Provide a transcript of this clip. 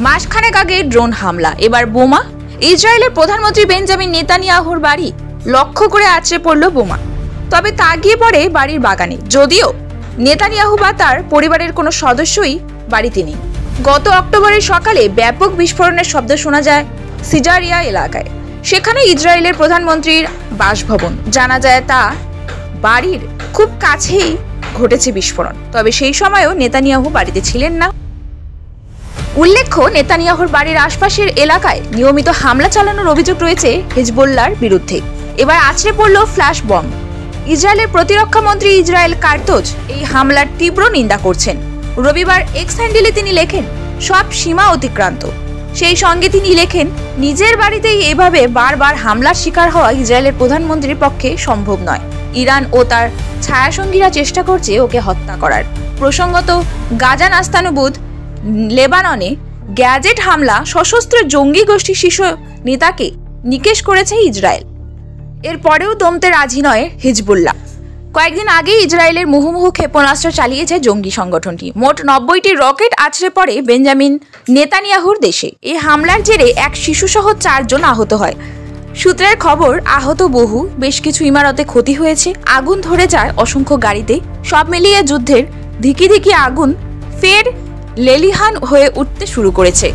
মাসখানেক আগে ড্রোন হামলা, এবার বোমা। ইসরায়েলের প্রধানমন্ত্রী বেঞ্জামিন নেতানিয়াহুর বাড়ি লক্ষ্য করে আছড়ে পড়ল বোমা। তবে তা গিয়ে পড়ে বাড়ির বাগানে, যদিও নেতানিয়াহু বা তার পরিবারের কোনো সদস্যই বাড়িতে নেই। গত অক্টোবরের সকালে ব্যাপক বিস্ফোরণের শব্দ শোনা যায় সিজারিয়া এলাকায়। সেখানে ইসরায়েলের প্রধানমন্ত্রীর বাসভবন, জানা যায় তা বাড়ির খুব কাছেই ঘটেছে বিস্ফোরণ। তবে সেই সময়ও নেতানিয়াহু বাড়িতে ছিলেন না। উল্লেখ্য, নেতানিয়াহুর বাড়ির আশপাশের এলাকায় নিয়মিত হামলা চালানোর অভিযোগ রয়েছে হিজবুল্লাহর বিরুদ্ধে। এবার আছড়ে পড়ল ফ্ল্যাশ বম্ব। ইসরায়েলের প্রতিরক্ষা মন্ত্রী ইসরায়েল কার্তোজ এই হামলার তীব্র নিন্দা করছেন। রবিবার এক্স হ্যান্ডেলে তিনি লেখেন, সব সীমা অতিক্রান্ত। সেই সঙ্গে তিনি লেখেন, নিজের বাড়িতেই এভাবে বারবার হামলার শিকার হওয়া ইসরায়েলের প্রধানমন্ত্রীর পক্ষে সম্ভব নয়। ইরান ও তার ছায়াসঙ্গীরা চেষ্টা করছে ওকে হত্যা করার। প্রসঙ্গত, গাজা নাস্তানুবুদ লেবাননে গ্যাজেট হামলা সশস্ত্র জঙ্গি গোষ্ঠী শীর্ষ নেতাকে নিকেশ করেছে ইসরায়েল। এরপরেও দমতে রাজি নয় হিজবুল্লাহ। কয়েকদিন আগে ইসরায়েলের মুহুর্মুহু ক্ষেপণাস্ত্র চালিয়েছে জঙ্গি সংগঠনটি। মোট 90টি রকেট আছড়ে পড়ে বেঞ্জামিন নেতানিয়াহুর দেশে। এই হামলার জেরে এক শিশুসহ 4 জন আহত হয়। সূত্রের খবর, আহত বহু, বেশ কিছু ইমারতে ক্ষতি হয়েছে। আগুন ধরে যায় অসংখ্য গাড়িতে। সব মিলিয়ে যুদ্ধের ধিকি ধিকি আগুন ফের লেলিহান হয়ে উঠতে শুরু করেছে।